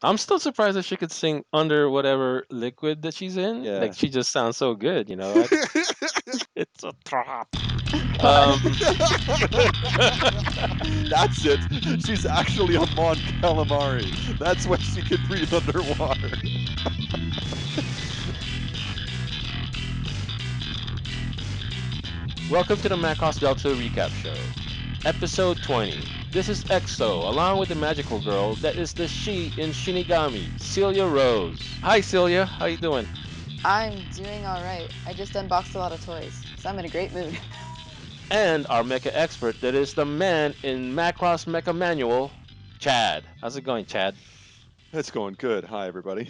I'm still surprised that she could sing under whatever liquid that she's in. Like Yeah. she just sounds so good, you know. It's a trap. God. Um, That's it. She's actually a Mon Calamari. That's why she can breathe underwater. Welcome to the Macross Delta Recap Show, episode 20. This is EXO, along with the magical girl that is the she in Shinigami, Celia Rose. Hi, Celia. How you doing? I'm doing all right. I just unboxed a lot of toys, so I'm in a great mood. And our mecha expert that is the man in Macross Mecha Manual, Chad. How's it going, Chad? It's going good. Hi, everybody.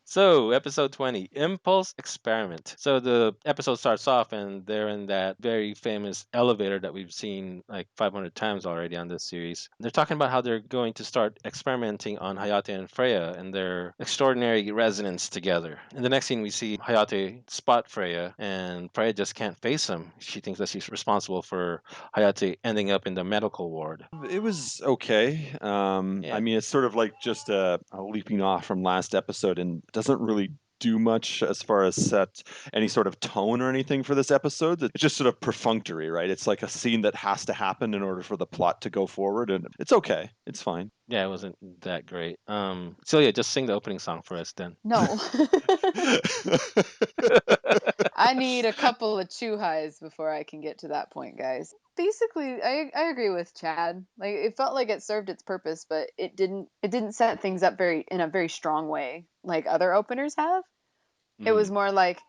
So, episode 20, Impulse Experiment. So, the episode starts off, and they're in that very famous elevator that we've seen like 500 times already on this series. They're talking about how they're going to start experimenting on Hayate and Freya and their extraordinary resonance together. In the next scene, we see Hayate spot Freya, and Freya just can't face him. She thinks that she's responsible for Hayate ending up in the medical ward. It was okay. I Yeah. mean, it's sort of like just a leaping off from last episode and doesn't really do much as far as set any sort of tone or anything for this episode. It's just sort of perfunctory, right? It's like a scene that has to happen in order for the plot to go forward, and it's okay. It's fine. Yeah, it wasn't that great. Celia, just sing the opening song for us then. No. I need a couple of chew highs before I can get to that point, guys. Basically, I agree with Chad. Like it felt like it served its purpose, but it didn't set things up very in a very strong way like other openers have. It was more like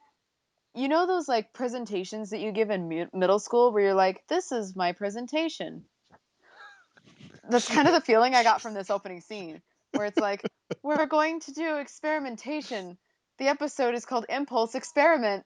those like presentations that you give in middle school where you're like, "This is my presentation." That's kind of the feeling I got from this opening scene, where it's like, we're going to do experimentation. The episode is called Impulse Experiment.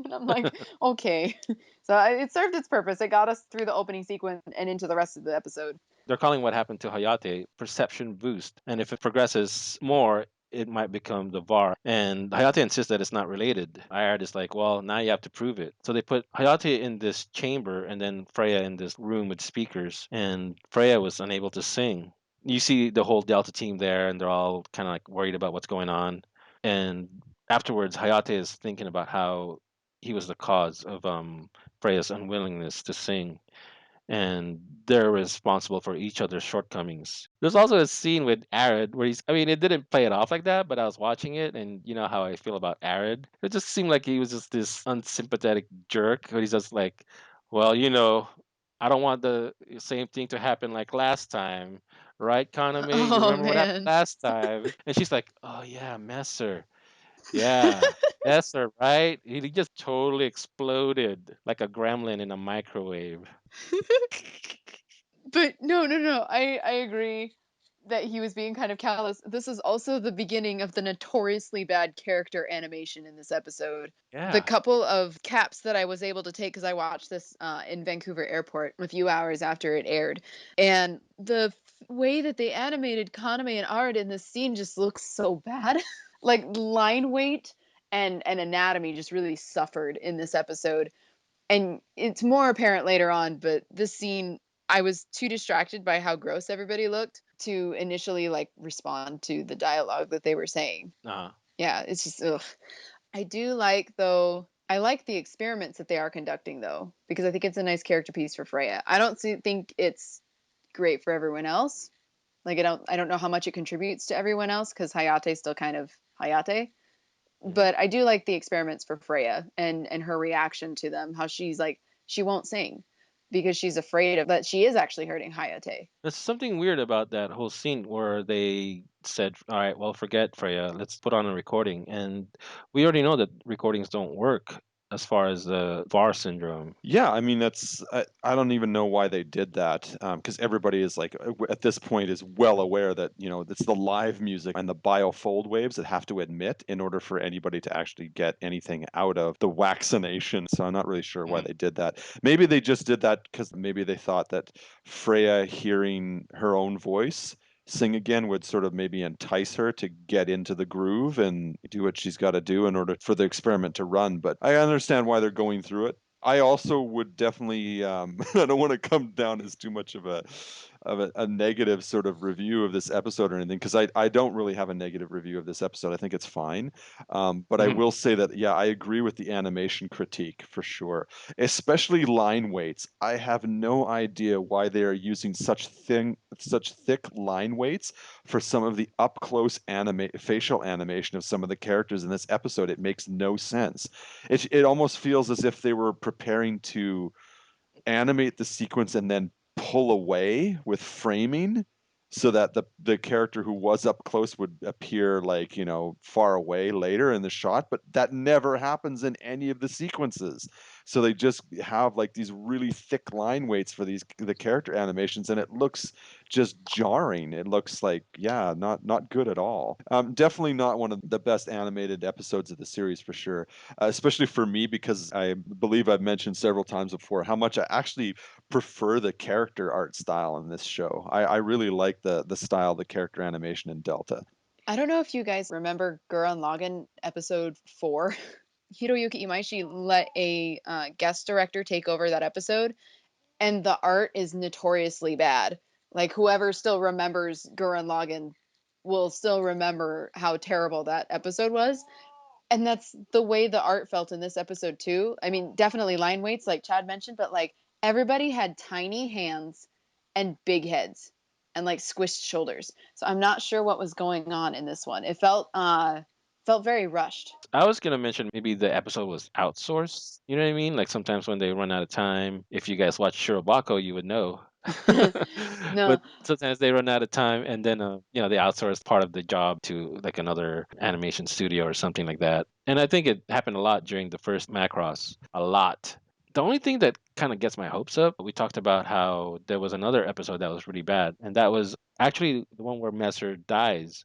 And I'm like, okay. So it served its purpose. It got us through the opening sequence and into the rest of the episode. They're calling what happened to Hayate perception boost. And if it progresses more, it might become the VAR. And Hayate insists that it's not related. Ayard is like, well, now you have to prove it. So they put Hayate in this chamber and then Freya in this room with speakers. And Freya was unable to sing. You see the whole Delta team there, and they're all kind of like worried about what's going on. And afterwards, Hayate is thinking about how he was the cause of Freya's unwillingness to sing, and they're responsible for each other's shortcomings. There's also a scene with Arid where I mean, it didn't play it off like that, but I was watching it, and you know how I feel about Arid. It just seemed like he was just this unsympathetic jerk, but he's just like, well, I don't want the same thing to happen like last time, right, Kaname? You Oh remember what happened man. last time? And she's like, oh yeah, Messer. Yeah, Messer, right? He just totally exploded like a gremlin in a microwave. But no. I agree that he was being kind of callous. This is also the beginning of the notoriously bad character animation in this episode. The Yeah. couple of caps that I was able to take because I watched this in Vancouver Airport a few hours after it aired, and the way that they animated Kaname and Ard in this scene just looks so bad. Like line weight and anatomy just really suffered in this episode, and it's more apparent later on, but this scene, I was too distracted by how gross everybody looked to initially like respond to the dialogue that they were saying. Uh-huh. Yeah, it's just ugh. I do like though. I like the experiments that they are conducting though, because I think it's a nice character piece for Freya. I don't think it's great for everyone else. Like I don't know how much it contributes to everyone else because Hayate's still kind of Hayate, Mhm. but I do like the experiments for Freya and her reaction to them. How she's like she won't sing because she's afraid of that she is actually hurting Hayate. There's something weird about that whole scene where they said, all right, well, forget Freya, let's put on a recording. And we already know that recordings don't work as far as the VAR syndrome. Yeah, I mean I don't even know why they did that because everybody is like at this point is well aware that it's the live music and the biofold waves that have to emit in order for anybody to actually get anything out of the vaccination. So I'm not really sure why Mm. they did that. Maybe they just did that because maybe they thought that Freya hearing her own voice sing again would sort of maybe entice her to get into the groove and do what she's got to do in order for the experiment to run. But I understand why they're going through it. I also would definitely I don't want to come down as too much of of a negative sort of review of this episode or anything, because I don't really have a negative review of this episode. I think it's fine. But I Mhm. will say that, yeah, I agree with the animation critique for sure, especially line weights. I have no idea why they are using such thick line weights for some of the up close facial animation of some of the characters in this episode. It makes no sense. It almost feels as if they were preparing to animate the sequence and then pull away with framing so that the character who was up close would appear like, far away later in the shot, but that never happens in any of the sequences. So they just have like these really thick line weights for the character animations, and it looks just jarring. It looks like, yeah, not good at all. Definitely not one of the best animated episodes of the series for sure, especially for me, because I believe I've mentioned several times before how much I actually prefer the character art style in this show. I really like the style, the character animation in Delta. I don't know if you guys remember Gurren Lagann episode 4. Hiroyuki Imaishi let a guest director take over that episode, and the art is notoriously bad. Like, whoever still remembers Gurren Lagann will still remember how terrible that episode was. And that's the way the art felt in this episode too. I mean, definitely line weights, like Chad mentioned, but like everybody had tiny hands and big heads and like squished shoulders. So I'm not sure what was going on in this one. It felt very rushed. I was gonna mention maybe the episode was outsourced. You know what I mean? Like sometimes when they run out of time, if you guys watch Shirobako, you would know. No. But sometimes they run out of time, and then they outsource part of the job to like another animation studio or something like that. And I think it happened a lot during the first Macross. A lot. The only thing that kind of gets my hopes up, we talked about how there was another episode that was really bad, and that was actually the one where Messer dies.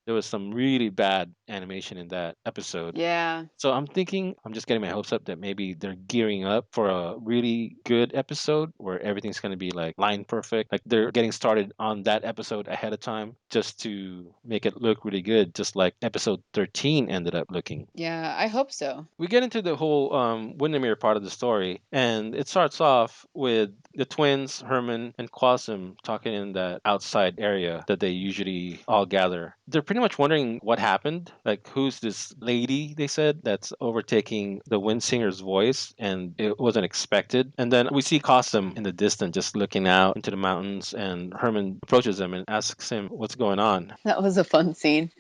There was some really bad animation in that episode. Yeah. So I'm thinking, I'm just getting my hopes up that maybe they're gearing up for a really good episode where everything's going to be like line perfect. Like they're getting started on that episode ahead of time just to make it look really good, just like episode 13 ended up looking. Yeah, I hope so. We get into the whole Windermere part of the story, and it starts off with the twins, Herman and Quasim, talking in that outside area that they usually all gather. They're pretty much wondering what happened. Like, who's this lady, they said, that's overtaking the wind singer's voice, and it wasn't expected. And then we see Quasim in the distance just looking out into the mountains, and Herman approaches him and asks him what's going on. That was a fun scene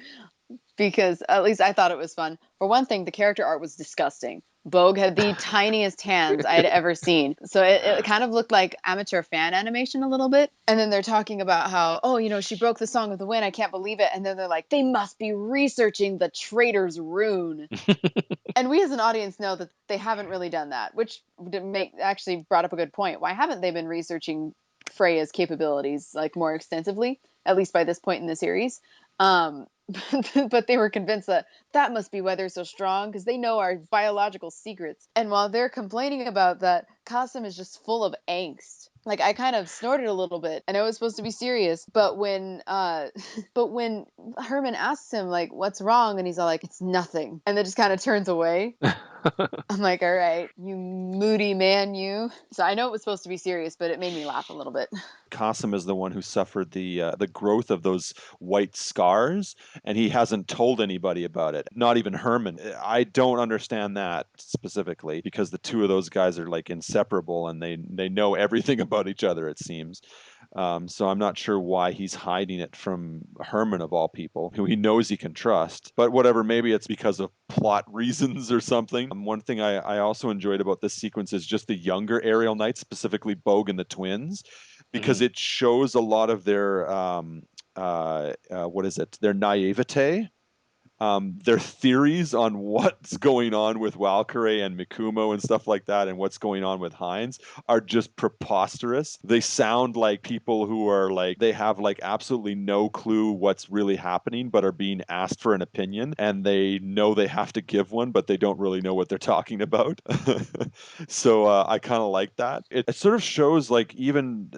because at least I thought it was fun. For one thing, the character art was disgusting. Bogue had the tiniest hands I had ever seen. So it kind of looked like amateur fan animation a little bit. And then they're talking about how, oh, she broke the Song of the Wind. I can't believe it. And then they're like, they must be researching the traitor's rune. And we as an audience know that they haven't really done that, which actually brought up a good point. Why haven't they been researching Freya's capabilities like more extensively, at least by this point in the series? Um, but they were convinced that that must be why they're so strong, because they know our biological secrets. And while they're complaining about that, Kasim is just full of angst. Like, I kind of snorted a little bit. I know it was supposed to be serious, but when but when Herman asks him like what's wrong, and he's all like, it's nothing, and then just kind of turns away. I'm like, all right, you moody man, you. So I know it was supposed to be serious, but it made me laugh a little bit. Qasim is the one who suffered the growth of those white scars, and he hasn't told anybody about it. Not even Herman. I don't understand that specifically, because the two of those guys are like inseparable, and they know everything about each other, it seems. So I'm not sure why he's hiding it from Herman of all people, who he knows he can trust. But whatever, maybe it's because of plot reasons or something. One thing I also enjoyed about this sequence is just the younger aerial knights, specifically Bogue and the twins, because Mhm. it shows a lot of their what is it? Their naivete, their theories on what's going on with Valkyrie and Mikumo and stuff like that, and what's going on with Heinz, are just preposterous. They sound like people who are like, they have like absolutely no clue what's really happening, but are being asked for an opinion, and they know they have to give one, but they don't really know what they're talking about. So I kind of like that. It sort of shows, like, even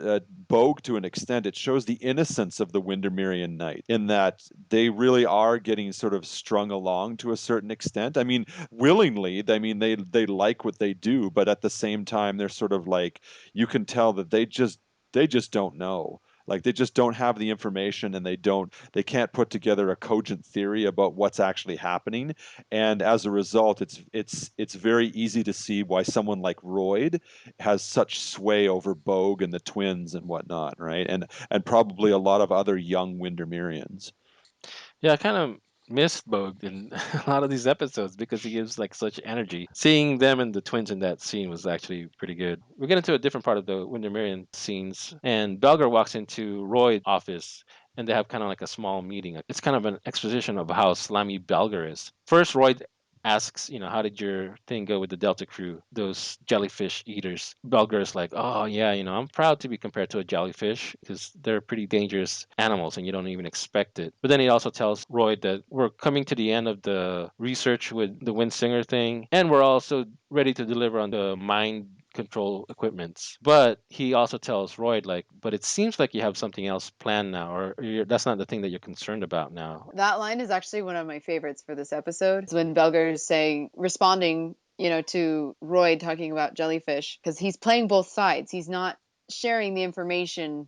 Bogue to an extent, it shows the innocence of the Windermerian Knight, in that they really are getting sort of strung along to a certain extent. I mean, willingly. I mean, they like what they do, but at the same time, they're sort of like, you can tell that they just don't know. Like they just don't have the information, and they can't put together a cogent theory about what's actually happening. And as a result, it's very easy to see why someone like Royd has such sway over Bogue and the twins and whatnot, right? And probably a lot of other young Windermerians. Yeah, I kind of missed Bogue in a lot of these episodes because he gives like such energy. Seeing them and the twins in that scene was actually pretty good. We get into a different part of the Windermerian scenes, and Belger walks into Royd's office. And they have kind of like a small meeting. It's kind of an exposition of how slimy Belger is. First, Royd asks, how did your thing go with the Delta crew, those jellyfish eaters? Belger is like, oh, yeah, I'm proud to be compared to a jellyfish because they're pretty dangerous animals and you don't even expect it. But then he also tells Roy that we're coming to the end of the research with the Windsinger thing, and we're also ready to deliver on the mind control equipments. But he also tells Royd, like, but it seems like you have something else planned now, or that's not the thing that you're concerned about now. That line is actually one of my favorites for this episode. It's when Belger is responding, to Roy talking about jellyfish, because he's playing both sides. He's not sharing the information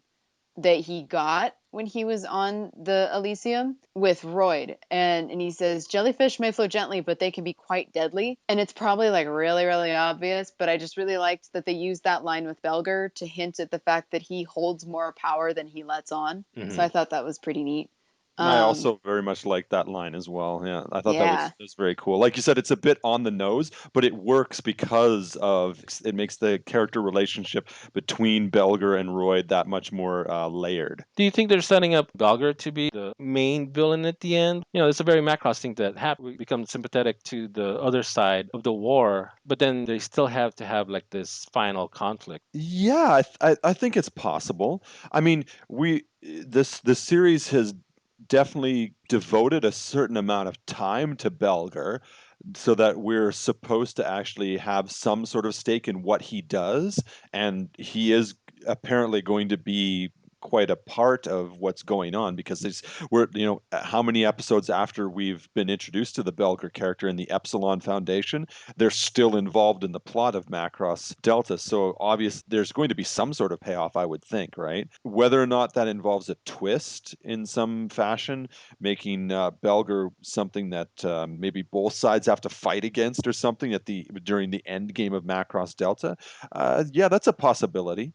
that he got when he was on the Elysium with Royd. And he says, jellyfish may flow gently, but they can be quite deadly. And it's probably like really, really obvious, but I just really liked that they used that line with Belger to hint at the fact that he holds more power than he lets on. So I thought that was pretty neat. I also very much like that line as well. Yeah, I thought that Yeah. was very cool. Like you said, it's a bit on the nose, but it works because of it makes the character relationship between Belger and Royd that much more layered. Do you think they're setting up Belger to be the main villain at the end? It's a very Macross thing that we become sympathetic to the other side of the war, but then they still have to have like this final conflict. Yeah, I think it's possible. I mean, this series has definitely devoted a certain amount of time to Belger so that we're supposed to actually have some sort of stake in what he does, and he is apparently going to be quite a part of what's going on because we're how many episodes after we've been introduced to the Belger character in the Epsilon Foundation, they're still involved in the plot of Macross Delta. So obvious there's going to be some sort of payoff, I would think, right? Whether or not that involves a twist in some fashion, making Belger something that maybe both sides have to fight against or something during the end game of Macross Delta. Yeah, that's a possibility.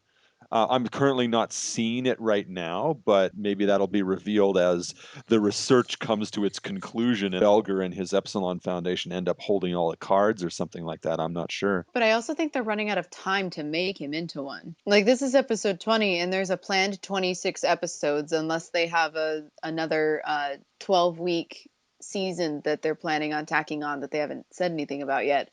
I'm currently not seeing it right now, but maybe that'll be revealed as the research comes to its conclusion and Belger and his Epsilon Foundation end up holding all the cards or something like that. I'm not sure. But I also think they're running out of time to make him into one. Like this is episode 20 and there's a planned 26 episodes unless they have another 12-week season that they're planning on tacking on that they haven't said anything about yet.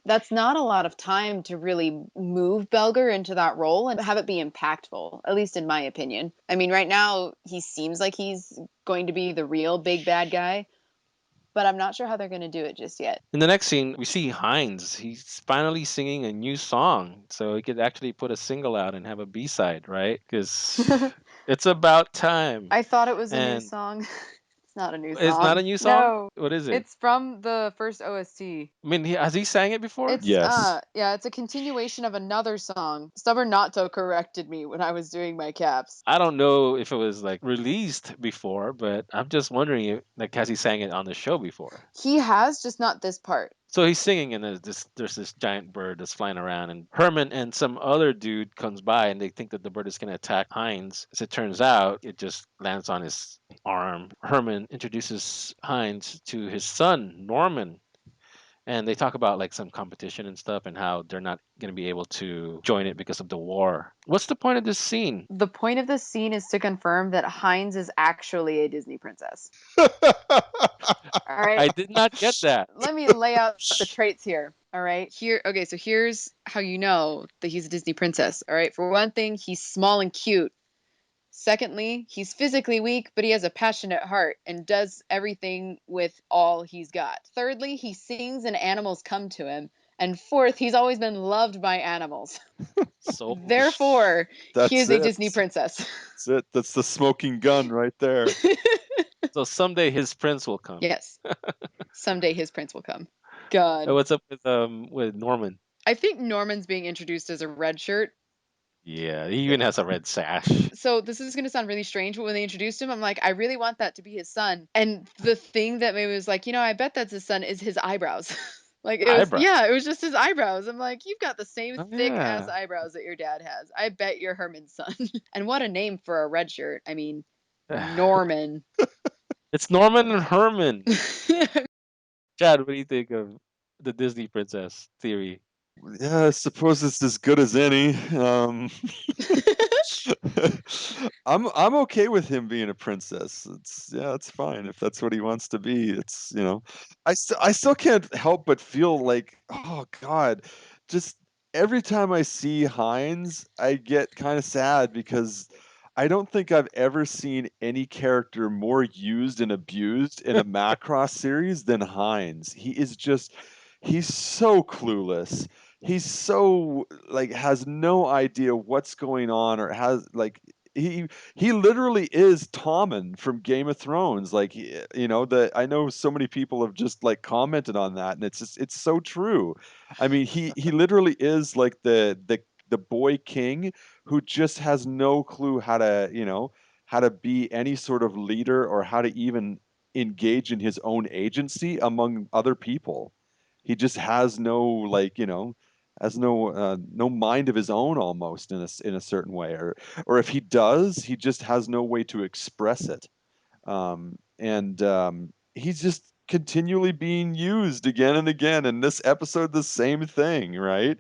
That's not a lot of time to really move Belger into that role and have it be impactful, at least in my opinion. I mean, right now he seems like he's going to be the real big bad guy, but I'm not sure how they're going to do it just yet. In the next scene, we see Heinz. He's finally singing a new song, so he could actually put a single out and have a B-side, right? Because it's about time. I thought it was a new And song. It's not a new it's not song. a new song? No. What is it? It's from the first OST. I mean, has he sang it before? It's Yes. yeah, it's a continuation of another song. Stubborn Natto corrected me when I was doing my caps. I don't know if it was like released before, but I'm just wondering, like, has he sang it on the show before? He has, just not this part. So he's singing, and there's this giant bird that's flying around, and Herman and some other dude comes by, and they think that the bird is going to attack Heinz. As it turns out, it just lands on his arm. Herman introduces Heinz to his son Norman, and they talk about like some competition and stuff, and how they're not going to be able to join it because of the war. What's the point of this scene? The point of this scene is to confirm that Heinz is actually a Disney princess. All right. I did not get that. Let me lay out the traits here. All right. Okay, so here's how you know that he's a Disney princess. All right. For one thing, he's small and cute. Secondly, he's physically weak, but he has a passionate heart and does everything with all he's got. Thirdly, he sings and animals come to him. And fourth, he's always been loved by animals. So Therefore, he is That's a it. Disney princess. That's it. That's the smoking gun right there. so someday his prince will come. Yes. Someday his prince will come. God. What's up with Norman? I think Norman's being introduced as a red shirt. Yeah, he even has a red sash. So this is gonna sound really strange, but when they introduced him, I'm like, I really want that to be his son. And the thing that made me was like, I bet that's his son is his eyebrows. Like Eyebrow. it was just his eyebrows. I'm like, you've got the same Oh thick ass yeah. eyebrows that your dad has. I bet you're Herman's son. And what a name for a red shirt. I mean, Norman. It's Norman and Herman. Chad, what do you think of the Disney princess theory? Yeah, I suppose it's as good as any. I'm okay with him being a princess. It's fine if that's what he wants to be. I still can't help but feel like, oh God, just every time I see Heinz, I get kind of sad because I don't think I've ever seen any character more used and abused in a Macross series than Heinz. He's so clueless. He's so like has no idea what's going on or has like he literally is Tommen from Game of Thrones. Like the I know so many people have just like commented on that, and it's so true. I mean, he literally is like the boy king who just has no clue how to be any sort of leader or how to even engage in his own agency among other people. He just has no has no mind of his own almost in a certain way, or if he does, he just has no way to express it. And He's just continually being used again and again. In this episode, the same thing, right?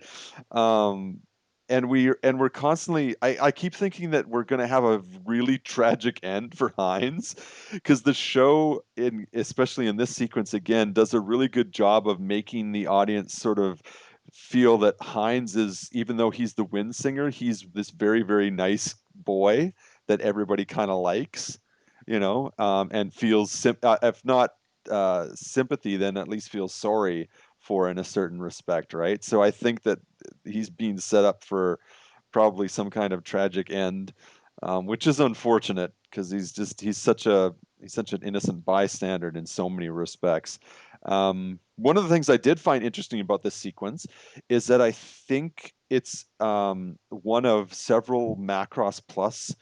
Um, we're constantly. I keep thinking that we're going to have a really tragic end for Heinz, because the show, in especially in this sequence again, does a really good job of making the audience sort of feel that Heinz is, even though he's the wind singer, he's this very very nice boy that everybody kind of likes, and feels if not sympathy, then at least feels sorry for in a certain respect, right? So I think that he's being set up for probably some kind of tragic end, which is unfortunate because he's such an innocent bystander in so many respects. One of the things I did find interesting about this sequence is that I think it's one of several Macross Plus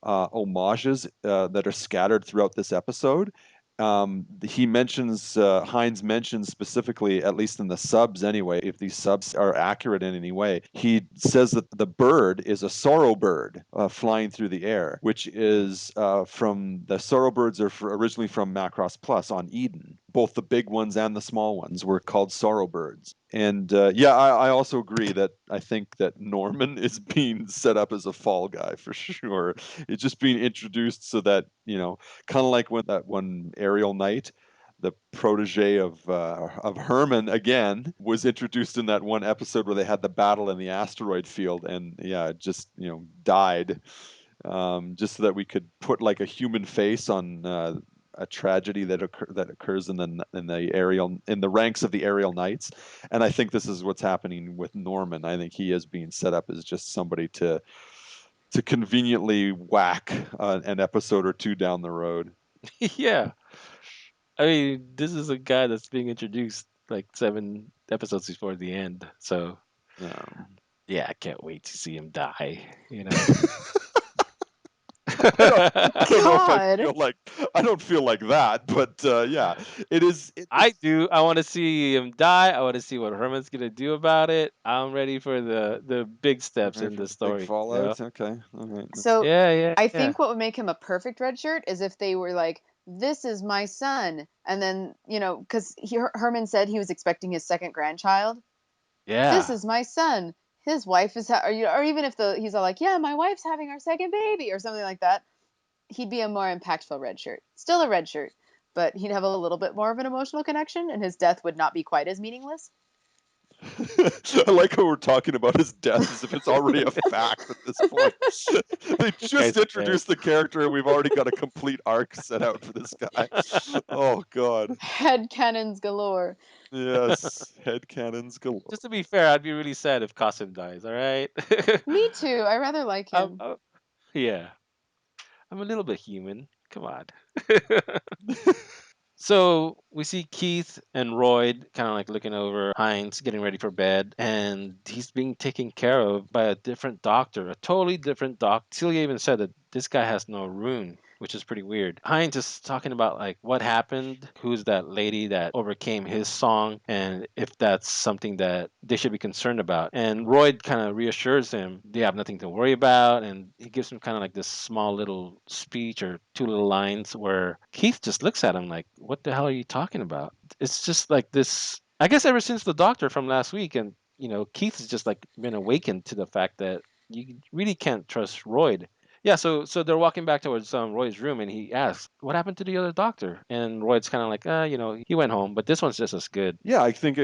homages that are scattered throughout this episode. Heinz mentions specifically, at least in the subs anyway, if these subs are accurate in any way, he says that the bird is a sorrow bird flying through the air, which is from the sorrow birds are originally from Macross Plus on Eden. Both the big ones and the small ones were called sorrow birds. And I also agree that I think that Norman is being set up as a fall guy for sure. It's just being introduced so that, kind of like when that one Aerial Knight, the protege of Herman again, was introduced in that one episode where they had the battle in the asteroid field, and yeah, it just died, just so that we could put like a human face on a tragedy that occurs in the ranks of the Aerial Knights. And I think this is what's happening with Norman. I think he is being set up as just somebody to conveniently whack an episode or two down the road. Yeah. I mean, this is a guy that's being introduced like 7 episodes before the end. So Um, yeah, I can't wait to see him die. I don't, I don't know if God. I don't feel like that, but yeah, it is. I do. I want to see him die. I want to see what Herman's gonna do about it. I'm ready for the big steps Ready in for the the big story. fallout. Okay, all right. So Yeah, yeah, I yeah, think what would make him a perfect red shirt is if they were like, this is my son. And then, because Herman said he was expecting his second grandchild. This yeah. is my son. His wife is, or even if he's all like, yeah, my wife's having our second baby or something like that, he'd be a more impactful red shirt. Still a red shirt, but he'd have a little bit more of an emotional connection and his death would not be quite as meaningless. I like how we're talking about his death as if it's already a fact at this point. They just Guys, dead. introduced the character, and we've already got a complete arc set out for this guy. Oh God. Head cannons galore. Yes, head cannons galore. Just to be fair, I'd be really sad if Qasim dies. All right. Me too. I rather like I'm, him. I'm- yeah, I'm a little bit human. Come on. So we see Keith and Royd kind of like looking over Heinz getting ready for bed, and he's being taken care of by a different doctor, a totally different doc. Celia even said that this guy has no rune, which is pretty weird. Heinz is talking about like what happened, who's that lady that overcame his song, and if that's something that they should be concerned about. And Royd kind of reassures him they have nothing to worry about, and he gives him kind of like this small little speech or two little lines where Keith just looks at him like, "What the hell are you talking about?" It's just like this. I guess ever since the doctor from last week, and Keith has just like been awakened to the fact that you really can't trust Royd. Yeah, so they're walking back towards Roy's room, and he asks, "What happened to the other doctor?" And Royd's kind of like, he went home, but this one's just as good." Yeah, I think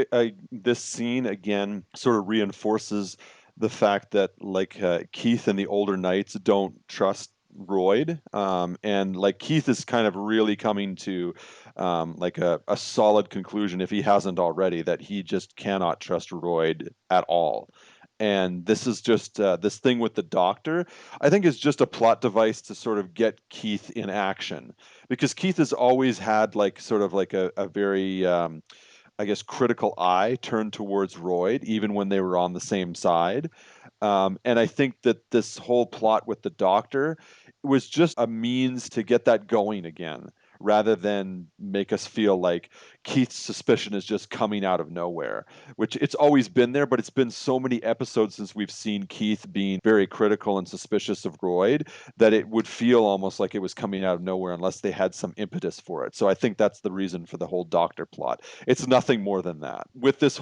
this scene again sort of reinforces the fact that like Keith and the older knights don't trust Royd, and like Keith is kind of really coming to like a solid conclusion, if he hasn't already, that he just cannot trust Royd at all. And this is just this thing with the doctor, I think, is just a plot device to sort of get Keith in action, because Keith has always had like sort of like a very I guess, critical eye turned towards Royd, even when they were on the same side. And I think that this whole plot with the doctor was just a means to get that going again, rather than make us feel like Keith's suspicion is just coming out of nowhere, which it's always been there, but it's been so many episodes since we've seen Keith being very critical and suspicious of Royd that it would feel almost like it was coming out of nowhere unless they had some impetus for it. So I think that's the reason for the whole doctor plot. It's nothing more than that. With this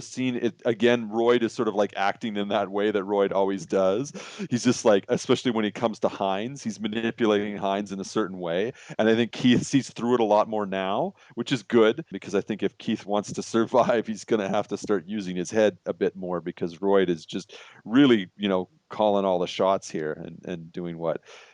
scene, it again, Royd is sort of like acting in that way that Royd always does. He's just like, especially when he comes to Heinz, he's manipulating Heinz in a certain way, and I think Keith sees through it a lot more now, which is good, because I think if Keith wants to survive, he's going to have to start using his head a bit more, because Royd is just really, calling all the shots here and doing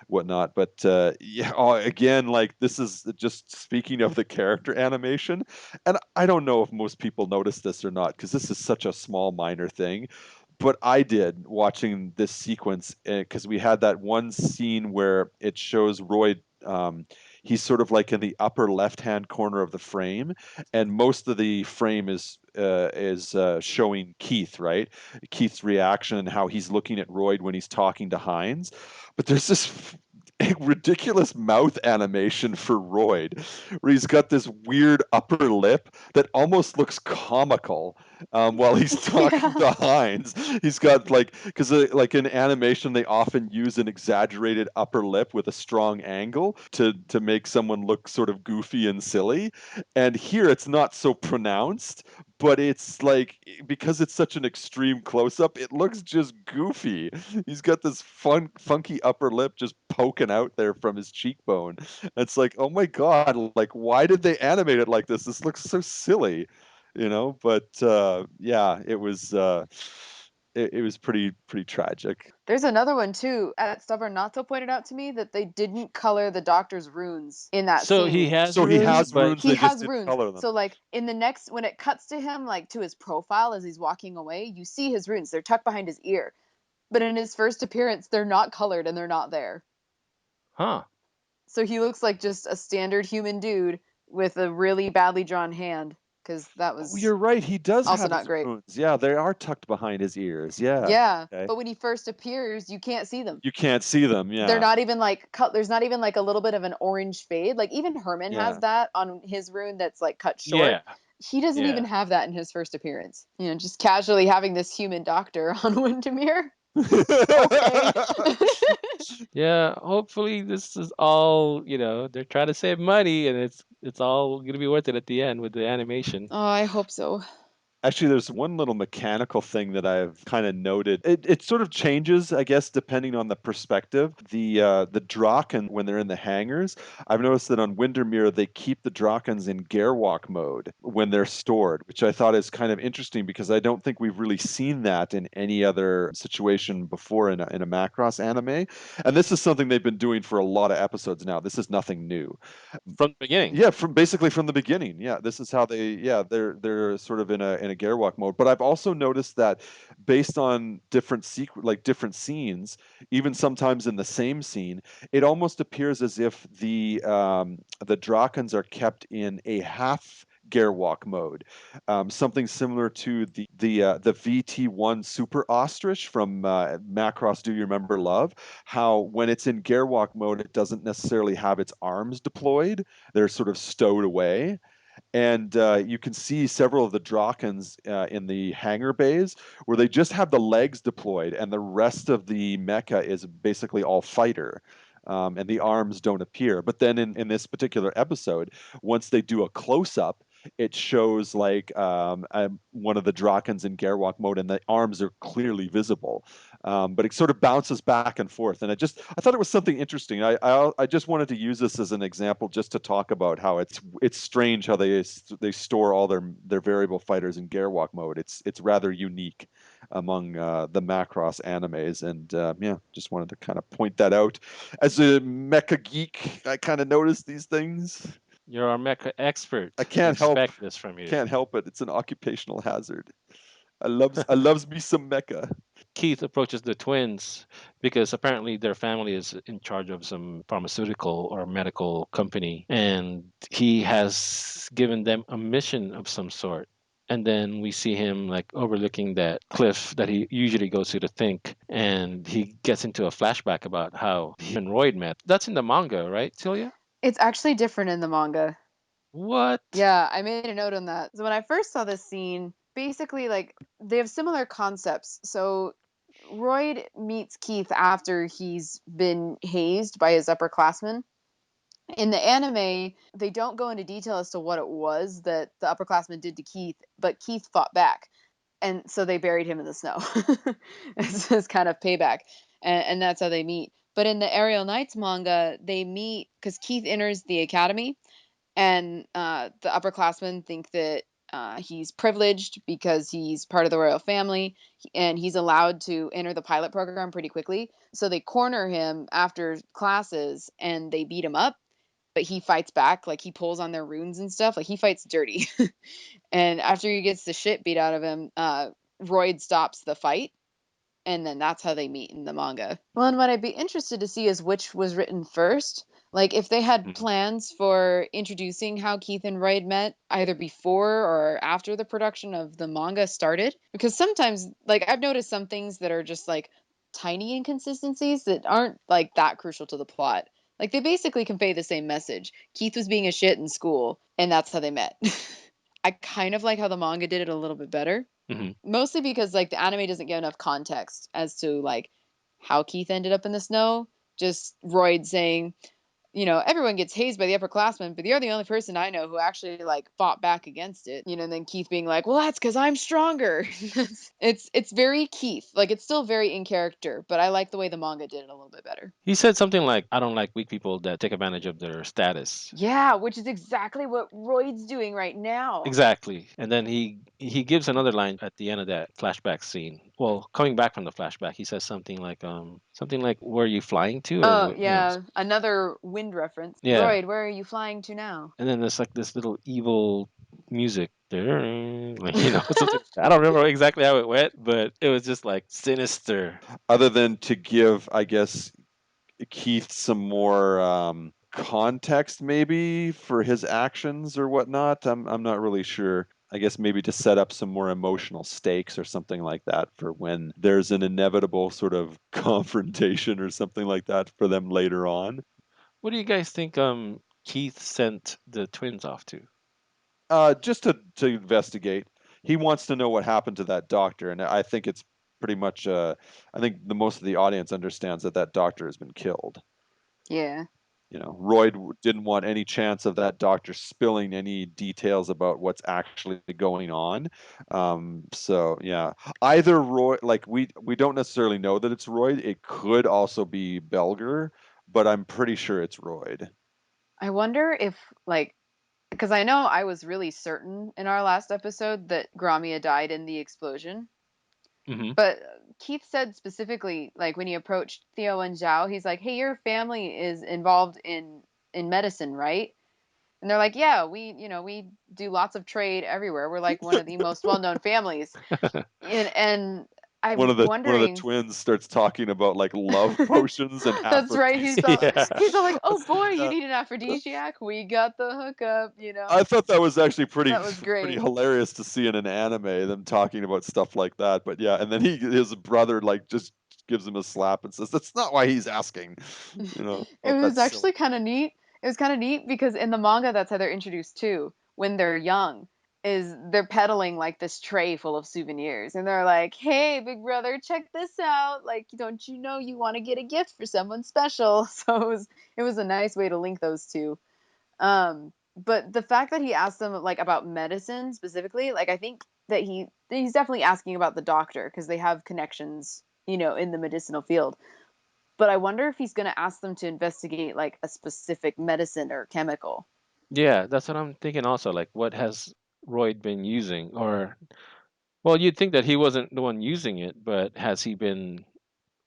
whatnot. But yeah, again, like this is just speaking of the character animation, and I don't know if most people notice this or not, because this is such a small minor thing, but I did watching this sequence, because we had that one scene where it shows Roy. He's sort of like in the upper left-hand corner of the frame, and most of the frame is showing Keith, right? Keith's reaction and how he's looking at Royd when he's talking to Heinz. But there's this ridiculous mouth animation for Royd, where he's got this weird upper lip that almost looks comical while he's talking Yeah. to Heinz. He's got like, because like in animation, they often use an exaggerated upper lip with a strong angle to make someone look sort of goofy and silly. And here it's not so pronounced, but it's like, because it's such an extreme close up, it looks just goofy. He's got this funky upper lip just poking out there from his cheekbone. It's like, oh my god, like why did they animate it like this? This looks so silly, But yeah, it was pretty tragic. There's another one too. Stubborn Nato pointed out to me that they didn't color the doctor's runes in that So he scene. has So he runes, has but runes, He they just has didn't runes. color them. So like in the next when it cuts to him like to his profile as he's walking away, you see his runes. They're tucked behind his ear. But in his first appearance, they're not colored and they're not there. huh? So he looks like just a standard human dude with a really badly drawn hand because that Oh, was you're right. He does also have not his great. runes. Yeah, they are tucked behind his ears. Yeah. Yeah, Okay. but when he first appears, you can't see them. You can't see them. They're Yeah. not even like cut. There's not even like a little bit of an orange fade. Like even Herman has Yeah. that on his rune that's like cut short. Yeah, He doesn't yeah. even have that in his first appearance. Just casually having this human doctor on Windermere. Okay. Yeah, hopefully this is all, they're trying to save money and it's all gonna be worth it at the end with the animation. Oh, I hope so. Actually, there's one little mechanical thing that I've kind of noted. It sort of changes, I guess, depending on the perspective. The Draken, when they're in the hangars, I've noticed that on Windermere they keep the Drakens in Gerwalk mode when they're stored, which I thought is kind of interesting, because I don't think we've really seen that in any other situation before in a Macross anime. And this is something they've been doing for a lot of episodes now. This is nothing new. From the beginning. Yeah, from basically from the beginning. Yeah, this is how they. Yeah, they're sort of in a a Gerwalk mode. But I've also noticed that based on different different scenes, even sometimes in the same scene, it almost appears as if the Drakons are kept in a half Gerwalk mode, something similar to the VT1 Super Ostrich from Macross. Do you remember Love? How when it's in Gerwalk mode, it doesn't necessarily have its arms deployed; they're sort of stowed away. And you can see several of the Drakons in the hangar bays where they just have the legs deployed, and the rest of the mecha is basically all fighter. And the arms don't appear. But then in this particular episode, once they do a close up, it shows like one of the Drakons in Gerwalk mode, and the arms are clearly visible. But it sort of bounces back and forth, and I thought it was something interesting. I just wanted to use this as an example, just to talk about how it's strange how they store all their variable fighters in Gerwalk mode. It's rather unique among the Macross animes, and yeah, just wanted to kind of point that out. As a mecha geek, I kind of noticed these things. You're our mecha expert. I We can't help expect this from you. can't help it. It's an occupational hazard. I loves me some mecha. Keith approaches the twins because apparently their family is in charge of some pharmaceutical or medical company, and he has given them a mission of some sort. And then we see him like overlooking that cliff that he usually goes to think, and he gets into a flashback about how he and Royd met. That's in the manga, right, Celia? It's actually different in the manga. What? Yeah, I made a note on that. So when I first saw this scene, basically like they have similar concepts. So Royd meets Keith after he's been hazed by his upperclassmen. In the anime, they don't go into detail as to what it was that the upperclassmen did to Keith, but Keith fought back. And so they buried him in the snow. It's kind of payback. And that's how they meet. But in the Aerial Knights manga, they meet because Keith enters the academy, and the upperclassmen think that he's privileged because he's part of the royal family, and he's allowed to enter the pilot program pretty quickly. So they corner him after classes and they beat him up, but he fights back. Like he pulls on their runes and stuff. Like he fights dirty. And after he gets the shit beat out of him, Royd stops the fight, and then that's how they meet in the manga. Well, and what I'd be interested to see is which was written first. Like if they had Mhm. plans for introducing how Keith and Royd met either before or after the production of the manga started. Because sometimes, like I've noticed some things that are just like tiny inconsistencies that aren't like that crucial to the plot. Like they basically convey the same message. Keith was being a shit in school, and that's how they met. I kind of like how the manga did it a little bit better, Mhm. mostly because like the anime doesn't give enough context as to like how Keith ended up in the snow. Just Royd saying, everyone gets hazed by the upperclassmen, but you're the only person I know who actually like fought back against it. And then Keith being like, "Well, that's because I'm stronger." It's very Keith. Like it's still very in character, but I like the way the manga did it a little bit better. He said something like, I don't like weak people that take advantage of their status. Yeah, which is exactly what Royd's doing right now. Exactly. And then he gives another line at the end of that flashback scene. Well, coming back from the flashback, he says something like where are you flying to or Oh, what, yeah, another wind reference. yeah. Royd, where are you flying to now? And then there's like this little evil music there, like something. I don't remember exactly how it went, but it was just like sinister. Other than to give, I guess, Keith some more context, maybe for his actions or whatnot. I'm not really sure. I guess maybe to set up some more emotional stakes or something like that for when there's an inevitable sort of confrontation or something like that for them later on. What do you guys think Keith sent the twins off to? Just to investigate. He wants to know what happened to that doctor, and I think it's pretty much. I think the most of the audience understands that that doctor has been killed. Yeah. Royd didn't want any chance of that doctor spilling any details about what's actually going on. So yeah, either Royd, like we don't necessarily know that it's Royd. It could also be Belger, but I'm pretty sure it's Royd. I wonder if, like, because I know I was really certain in our last episode that Gromia died in the explosion. Hmm. But Keith said specifically, like, when he approached Theo and Zhao, he's like, "Hey, your family is involved in medicine, right?" And they're like, yeah, we do lots of trade everywhere. We're like one of the most well-known families. And I'm One of the wondering. twins starts talking about like love potions and That's right. Yeah. He's all like, "Oh That's- boy, you yeah. need an aphrodisiac? We got the hookup." I thought that was actually That was pretty great. hilarious to see in an anime, them talking about stuff like that. But yeah, and then his brother like just gives him a slap and says, "That's not why he's asking." It Oh, was that's silly. actually kind of neat. It was kind of neat because in the manga, that's how they're introduced too. When they're young, is they're peddling like this tray full of souvenirs, and they're like, "Hey, big brother, check this out! Like, don't you know you want to get a gift for someone special?" So it was a nice way to link those two. But the fact that he asked them like about medicine specifically, like I think that he's definitely asking about the doctor because they have connections, in the medicinal field. But I wonder if he's going to ask them to investigate like a specific medicine or chemical. Yeah, that's what I'm thinking also. Like, what has Royd been using? Or, well, you'd think that he wasn't the one using it, but has he been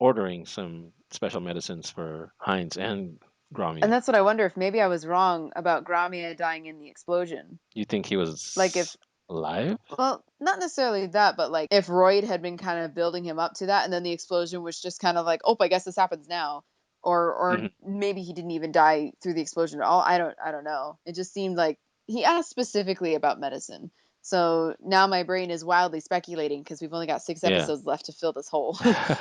ordering some special medicines for Heinz and And Gromia? that's what I wonder if maybe I was wrong about Gramia dying in the explosion. You think he Like if was alive? Well, not necessarily that, but like if Royd had been kind of building him up to that, and then the explosion was just kind of like, oh, I guess this happens now, or Hmm. maybe he didn't even die through the explosion at all. I don't know. It just seemed like he asked specifically about medicine. So now my brain is wildly speculating because we've only got six Yeah. episodes left to fill this hole.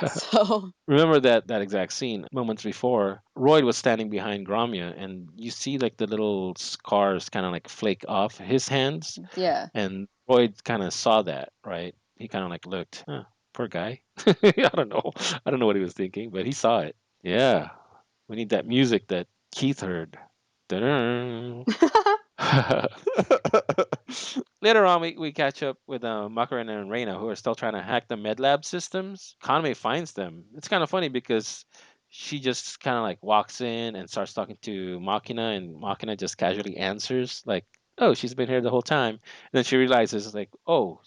So Remember that exact scene moments before? Royd was standing behind Gromia, and you see like the little scars kind of like flake off his hands, yeah. and Royd kind of saw that, right? He kind of like looked, huh, poor guy. I don't know. I don't know what he was thinking, but he saw it. Yeah, we need that music that Keith heard. Dun-dun. Later on, we catch up with Macarena and Reina, who are still trying to hack the MedLab systems. Kaname finds them. It's kind of funny because she just kind of like walks in and starts talking to Machina, and Machina just casually answers, like, "Oh, she's been here the whole time." And then she realizes, like, "Oh,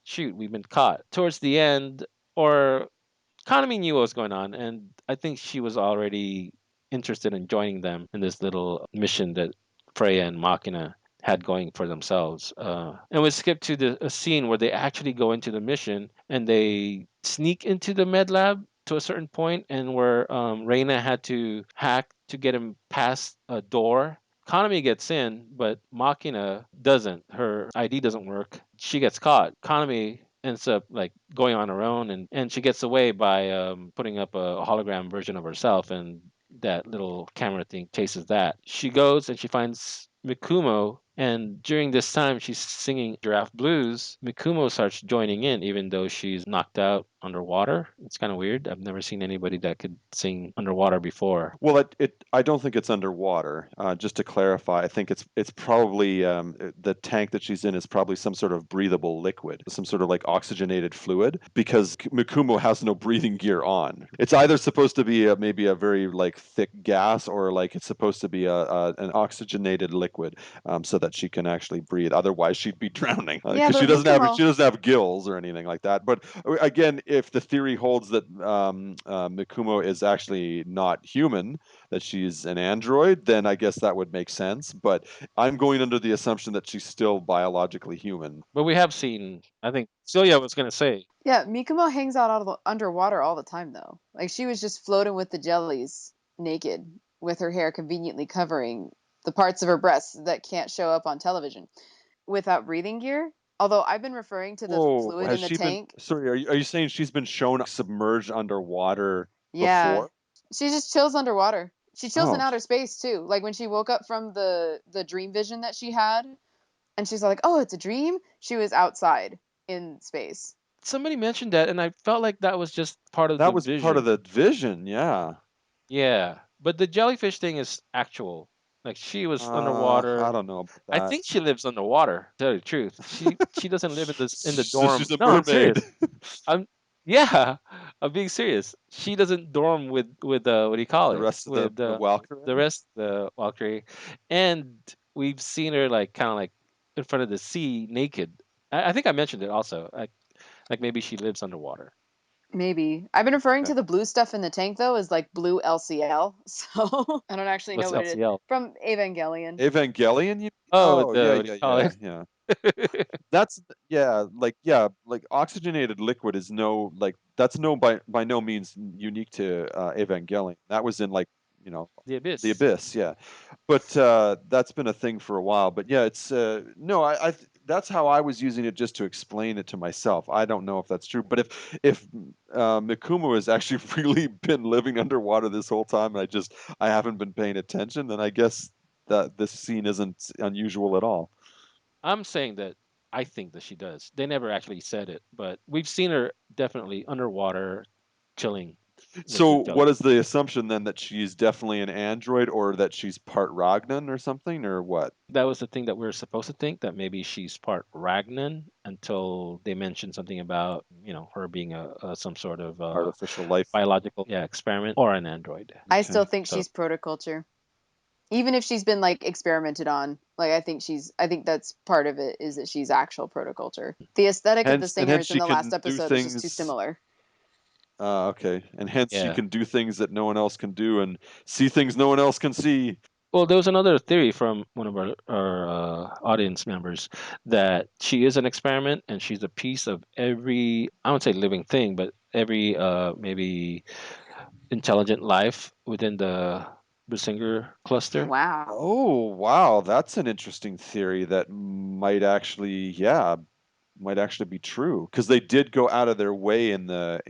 shoot, we've been caught." Towards the end, or Kaname knew what was going on, and I think she was already interested in joining them in this little mission that Freya and Machina had going for themselves. And we skip to a scene where they actually go into the mission and they sneak into the med lab to a certain point, and where Reina had to hack to get him past a door. Kaname gets in, but Machina doesn't. Her ID doesn't work. She gets caught. Kaname ends up like going on her own, and she gets away by putting up a hologram version of herself, and that little camera thing chases that. She goes and she finds Mikumo, and during this time she's singing Giraffe Blues. Mikumo starts joining in even though she's knocked out underwater. It's kind of weird. I've never seen anybody that could sing underwater before. Well, I don't think it's underwater. Just to clarify, I think it's probably the tank that she's in is probably some sort of breathable liquid, some sort of like oxygenated fluid, because Mikumo has no breathing gear on. It's either supposed to be maybe a very like thick gas, or like it's supposed to be an oxygenated liquid, so that she can actually breathe. Otherwise, she'd be drowning Yeah, because but Mikumo. she doesn't have gills or anything like that. But again, if the theory holds that Mikumo is actually not human, that she's an android, then I guess that would make sense. But I'm going under the assumption that she's still biologically human. But we have seen, I think Celia was going to say, Yeah, Mikumo hangs out underwater all the time though. Like she was just floating with the jellies, naked, with her hair conveniently covering the parts of her breasts that can't show up on television, without breathing gear. Although I've been referring to the Whoa, fluid has in the she been? tank. Sorry, are you saying she's been shown submerged underwater Yeah, before? she just chills underwater. She chills in Oh, outer space too. Like when she woke up from the dream vision that she had, and she's like, "Oh, it's a dream." She was outside in space. somebody mentioned that, and I felt like that was just part of that the was part of vision. the vision. Yeah. Yeah, but the jellyfish thing is actual. Like she was underwater. I don't know about I that. think she lives underwater. To tell you the truth, she doesn't live in the So dorm. she's a No, I'm mermaid. serious. I'm Yeah, I'm being serious. She doesn't dorm with what do you call The it? rest of With the the Walker. rest the Valkyrie, and we've seen her like kind of like in front of the sea naked. I think I mentioned it also. Like maybe she lives underwater. Maybe. I've been referring Okay. to the blue stuff in the tank though as like blue LCL. So I don't actually know What's what it LCL? from Evangelion. Evangelion? Oh, Oh, yeah, the what do yeah, you call yeah, it? yeah. That's yeah, like oxygenated liquid is no like that's no by no means unique to Evangelion. That was in like, you know, The the Abyss. Abyss, yeah. But that's been a thing for a while. But yeah, it's no, that's how I was using it just to explain it to myself. I don't know if that's true, but if Mikuma has actually really been living underwater this whole time, and I haven't been paying attention, then I guess that this scene isn't unusual at all. I'm saying that I think that she does. They never actually said it, but we've seen her definitely underwater chilling So with what jelly. is the assumption then, that she's definitely an android, or that she's part Ragnan or something, or what? That was the thing that we were supposed to think, that maybe she's part Ragnan, until they mentioned something about, her being a some sort of Artificial life. biological, yeah, experiment or an android. I still Okay. think So she's protoculture. Even if she's been like experimented on, like I think that's part of it is that she's actual protoculture. The aesthetic of the And hence singers in she the last can do episode is just too things. similar. Okay, and hence she yeah. can do things that no one else can do, and see things no one else can see. Well, there was another theory from one of our audience members, that she is an experiment and she's a piece of every, I wouldn't say living thing, but every maybe intelligent life within the Basinger cluster. Wow. Oh, wow, that's an interesting theory that might actually be true, because they did go out of their way in the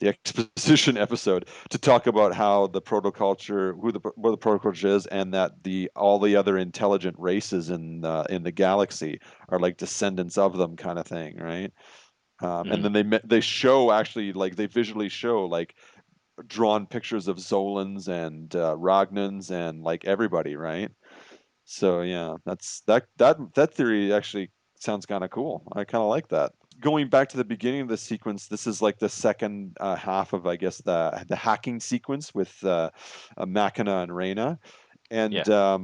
exposition episode to talk about how the protoculture, what the protoculture is, and that the all the other intelligent races in the galaxy are like descendants of them, kind of thing, right? And Hmm. then they show, actually, like they visually show like drawn pictures of Zolans and Ragnans and like everybody, right? So yeah, that theory actually sounds kind of cool. I kind of like that. Going back to the beginning of the sequence, this is like the second half of, I guess, the hacking sequence with Machina and Reyna. And Yeah.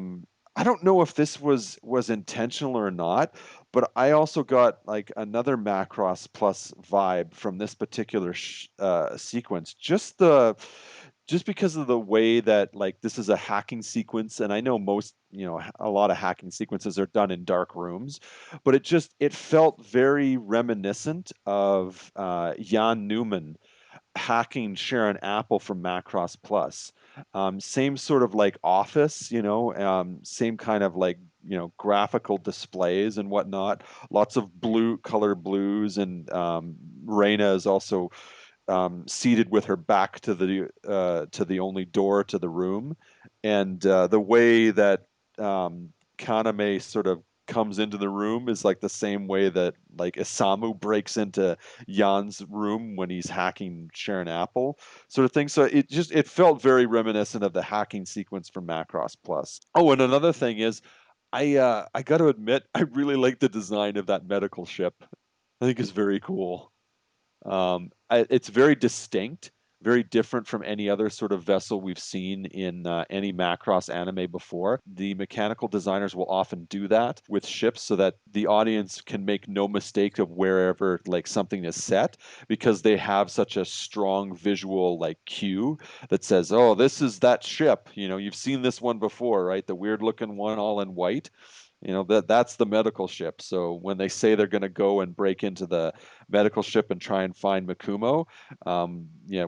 I don't know if this was intentional or not, but I also got like another Macross Plus vibe from this particular sequence. Just because of the way that, like, this is a hacking sequence, and I know most, a lot of hacking sequences are done in dark rooms, but it felt very reminiscent of Jan Newman hacking Sharon Apple from Macross Plus. Same sort of like office, same kind of like, graphical displays and whatnot. Lots of blue color blues, and Reina is also seated with her back to the only door to the room, and the way that Kaname sort of comes into the room is like the same way that like Isamu breaks into Jan's room when he's hacking Sharon Apple, sort of thing. So it felt very reminiscent of the hacking sequence from Macross Plus. Oh, and another thing is, I got to admit, I really like the design of that medical ship. I think it's very cool. It's very distinct, very different from any other sort of vessel we've seen in any Macross anime before. The mechanical designers will often do that with ships so that the audience can make no mistake of wherever like something is set, because they have such a strong visual like cue that says, "Oh, this is that ship. You've seen this one before, right? The weird looking one all in white." That's the medical ship. So when they say they're going to go and break into the medical ship and try and find Makumo, yeah,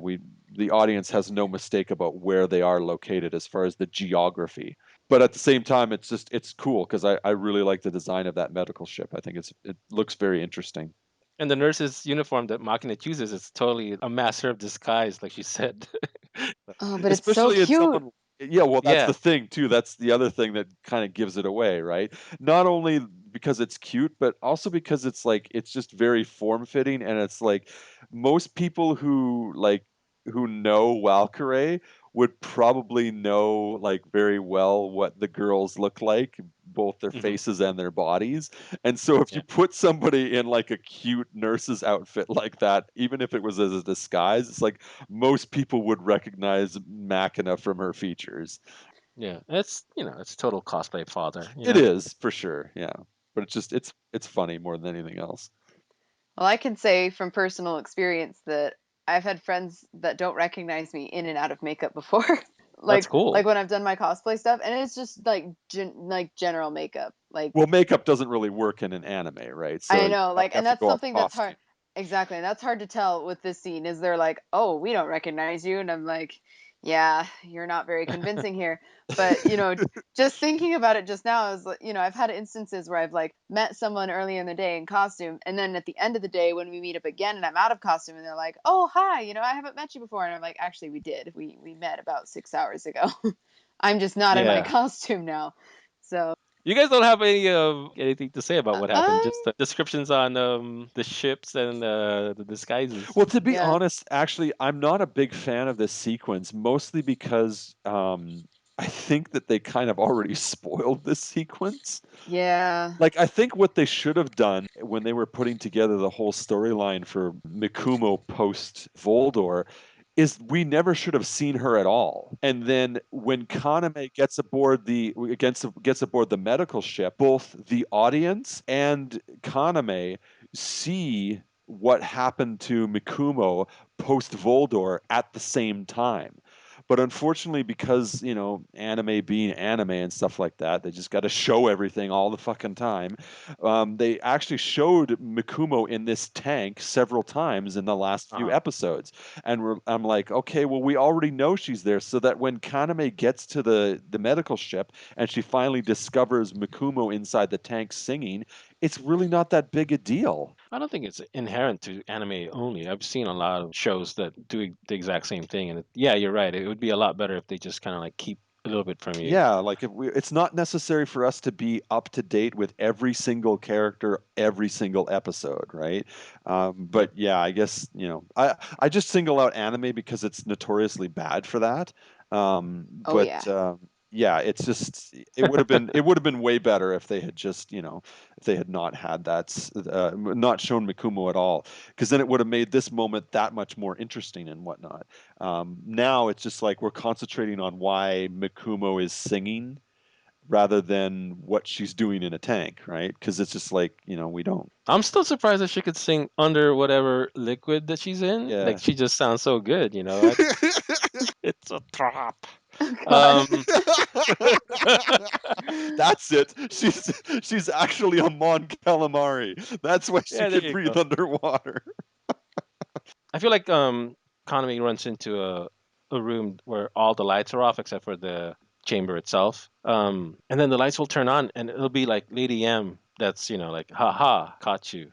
the audience has no mistake about where they are located as far as the geography. But at the same time, it's cool, because I really like the design of that medical ship. I think it looks very interesting. And the nurse's uniform that Makina chooses is totally a master of disguise, like she said. Oh, but it's so Especially in cute. someone, yeah, well, that's the Yeah. thing too. That's the other thing that kind of gives it away, right? Not only because it's cute, but also because it's just very form fitting, and it's like most people who know Valkyrie would probably know like very well what the girls look like, both their Hmm. faces and their bodies. And so if Yeah. you put somebody in like a cute nurse's outfit like that, even if it was as a disguise, it's like most people would recognize Machina from her features. Yeah. It's total cosplay father. It is for sure, yeah. But it's funny more than anything else. Well, I can say from personal experience that I've had friends that don't recognize me in and out of makeup before. That's Like cool. when I've done my cosplay stuff, and it's just like like general makeup. Like Well, makeup doesn't really work in an anime, right? So I you know, like, and have to that's go off something that's hard. costume. Exactly, and that's hard to tell with this scene. Is they're like, "Oh, we don't recognize you," and I'm like, "Yeah, you're not very convincing here." But just thinking about it just now is, I've had instances where I've like met someone earlier in the day in costume, and then at the end of the day when we meet up again and I'm out of costume, and they're like, "Oh, hi, I haven't met you before," and I'm like, "Actually, we did. We met about 6 hours ago. I'm just not in my Yeah. costume now." So, You guys don't have anything to say about what happened? um, Just descriptions on the ships and the disguises. Well, to be yeah, honest, actually, I'm not a big fan of this sequence, mostly because I think that they kind of already spoiled this sequence. yeah. Like, I think what they should have done when they were putting together the whole storyline for Mikumo post Voldor is we never should have seen her at all. And then when Kaname gets aboard the medical ship, both the audience and Kaname see what happened to Mikumo post Voldor at the same time. But unfortunately, because, anime being anime and stuff like that, they just got to show everything all the fucking time. They actually showed Mikumo in this tank several times in the last few Uh-huh. episodes. And I'm like, okay, well, we already know she's there. So that when Kaname gets to the medical ship and she finally discovers Mikumo inside the tank singing, it's really not that big a deal. I don't think it's inherent to anime only. I've seen a lot of shows that do the exact same thing, and yeah, you're right. It would be a lot better if they just kind of like keep a little bit from you. Yeah, like it's not necessary for us to be up to date with every single character, every single episode, right? Yep. But yeah, I guess I just single out anime because it's notoriously bad for that. Oh yeah. But yeah, it's just it would have been way better if they had just if they had not had not shown Mikumo at all, because then it would have made this moment that much more interesting and whatnot. Now it's just like we're concentrating on why Mikumo is singing rather than what she's doing in a tank, right? Because it's just like, we don't. I'm still surprised that she could sing under whatever liquid that she's in. Like Yeah. she just sounds so good, it's a trap. Oh God. Um, That's it. She's actually a Mon Calamari. That's why she yeah, there can you breathe go. underwater. I feel like Konami runs into a room where all the lights are off except for the chamber itself. And then the lights will turn on and it'll be like Lady M that's, like, haha, caught you.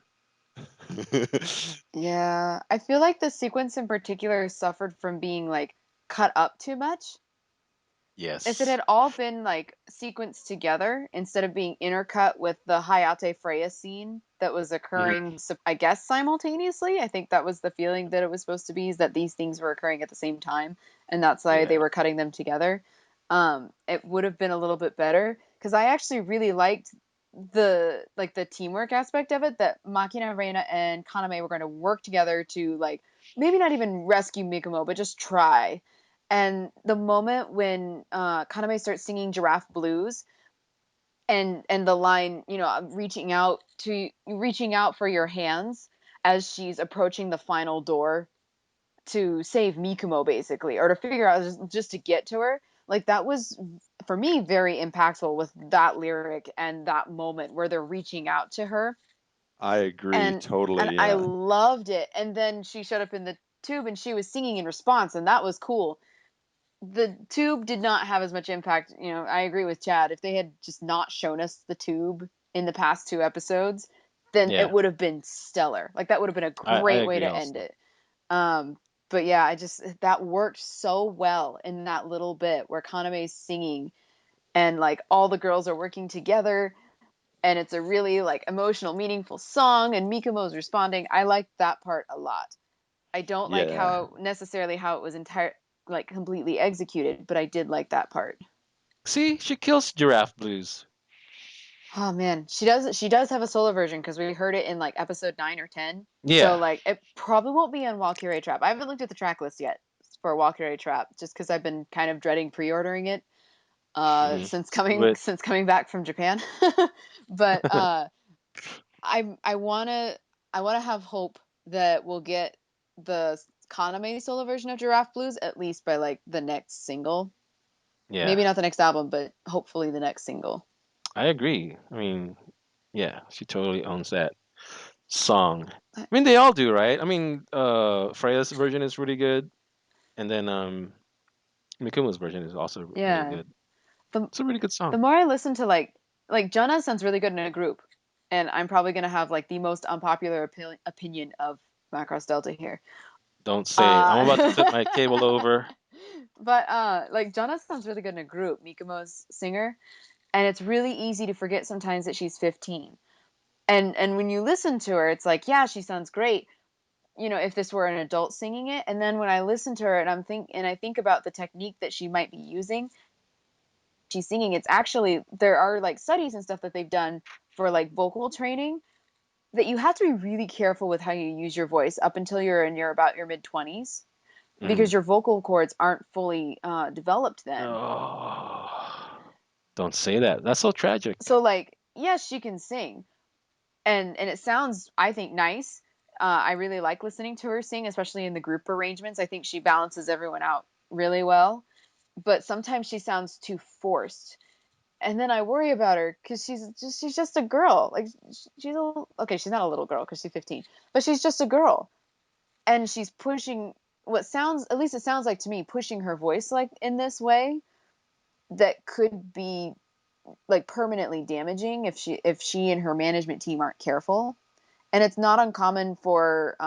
Yeah, I feel like the sequence in particular suffered from being like cut up too much. If it Yes. had all been like sequenced together instead of being intercut with the Hayate Freya scene that was Mhm. occurring, I guess, simultaneously. I think that was the feeling that it was supposed to be, is that these things were occurring at the same time, and that's why they Yeah. were cutting them together. It would have been a little bit better because I actually really liked the teamwork aspect of it, that Makina, Reina, and Kaname were going to work together to like maybe not even rescue Mikumo, but just try. And the moment when Kaname starts singing Giraffe Blues, and the line, reaching out for your hands as she's approaching the final door to save Mikumo, basically, or to figure out just to get to her. Like that was for me very impactful with that lyric and that moment where they're reaching out to her, I agree and totally. I Yeah. loved it. And then she showed up in the tube and she was singing in response, and that was cool. The tube did not have as much impact. I agree with Chad. If they had just not shown us the tube in the past two episodes, then it Yeah. would have been stellar. Like that would have been a I great way agree to end also. it. Um, but yeah, that worked so well in that little bit where Kaname's singing and like all the girls are working together, and it's a really like emotional, meaningful song, and Mikumo's responding. I liked that part a lot. I don't like Yeah. how it was like completely executed, but I did like that part. See, she kills Giraffe Blues. Oh man, she does have a solo version because we heard it in like episode 9 or 10. So Yeah. like it probably won't be on Valkyrie Trap. I haven't looked at the track list yet for Valkyrie Trap just because I've been kind of dreading pre-ordering it Hmm. since Do coming it. since coming back from Japan. But I wanna. I want to have hope that we'll get the Kaname solo version of Giraffe Blues at least by like the next single. Yeah, Maybe not the next album, but hopefully the next single. I agree. I mean, yeah, she totally owns that song. I- I mean, they all do, right? I mean, Freya's version is really good, and then Mikuma's version is also really Yeah. good. The It's a really good the song. more I listen to like Jonah sounds really good in a group, and I'm probably gonna have like the most unpopular opinion of Macross Delta here. Don't say it. I'm about to flip Uh, my cable over. but like Jonah sounds really good in a group, Mikumo's singer, and it's really easy to forget sometimes that she's 15. And when you listen to her, it's like, yeah, she sounds great, you know, if this were an adult singing it. And then when I listen to her and I think about the technique that she might be using, she's singing, it's actually, there are like studies and stuff that they've done for like vocal training, that you have to be really careful with how you use your voice up until you're in your about your mid 20s, because Mm. your vocal cords aren't fully developed then. Oh, don't say that. That's so tragic. So like, yes, she can sing, and it sounds, I think, nice. I really like listening to her sing, especially in the group arrangements. I think she balances everyone out really well, but sometimes she sounds too forced. And then I worry about her because she's just a girl. Like she's a, okay, she's not a little girl because she's 15, but she's just a girl, and she's pushing what sounds, at least it sounds like to me, pushing her voice like in this way that could be like permanently damaging if she and her management team aren't careful. And it's not uncommon for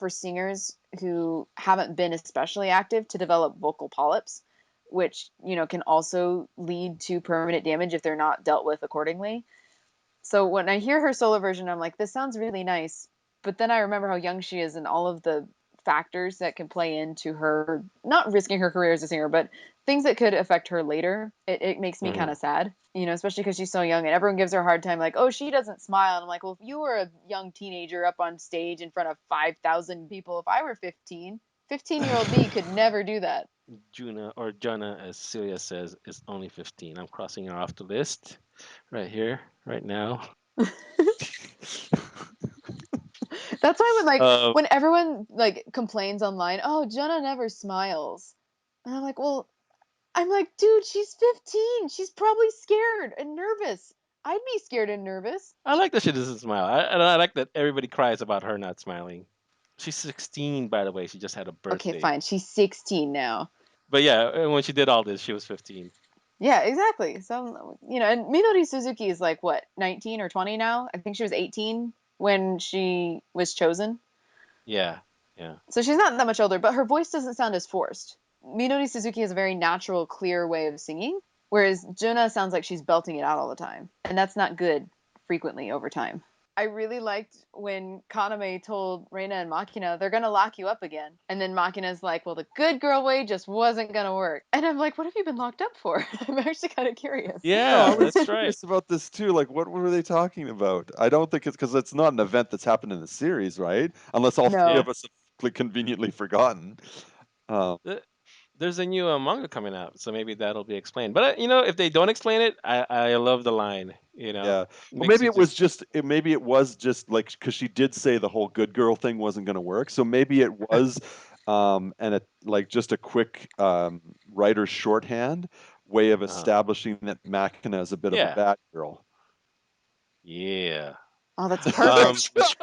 singers who haven't been especially active to develop vocal polyps, which, you know, can also lead to permanent damage if they're not dealt with accordingly. So when I hear her solo version, I'm like, this sounds really nice. But then I remember how young she is and all of the factors that can play into her not risking her career as a singer, but things that could affect her later. It makes me kind Hmm. of sad, you know, especially because she's so young and everyone gives her a hard time, like, oh, she doesn't smile. And I'm like, well, if you were a young teenager up on stage in front of 5,000 people, if I were 15, 15-year-old me could never do that. Juna or Jana, as Celia says, is only 15. I'm crossing her off the list right here, right now. That's why Uh, when everyone like complains online, oh, Jenna never smiles. And I'm like, dude, she's 15. She's probably scared and nervous. I'd be scared and nervous. I like that she doesn't smile. And I like that everybody cries about her not smiling. She's 16, by the way. She just had a Okay, birthday. fine. She's 16 now. But yeah, when she did all this, she was 15. Yeah, exactly. So, you know, and Minori Suzuki is like what, 19 or 20 now? I think she was 18 when she was chosen. Yeah, yeah. So she's not that much older, but her voice doesn't sound as forced. Minori Suzuki has a very natural, clear way of singing, whereas Juna sounds like she's belting it out all the time. And that's not good frequently over time. I really liked when Kaname told Reina and Makina they're gonna lock you up again. And then Makina's like, well, the good girl way just wasn't gonna work. And I'm like, what have you been locked up for? I'm actually kind of curious. No, I Yeah, was that's right. curious about this too. Like, what were they talking about? I don't think it's because it's not an event that's happened in the series, right? Unless all three No. Yeah. of us have conveniently forgotten. Um, Th- There's a new manga coming out, so maybe that'll be explained. But if they don't explain it, I love the line. yeah. Well, Makes maybe you it was just just. Maybe it was just like because she did say the whole good girl thing wasn't going to work. So maybe it was, and it like just a quick writer's shorthand way of uh establishing that Machina is a bit of a yeah, bad girl. yeah. Oh, that's Um, perfect.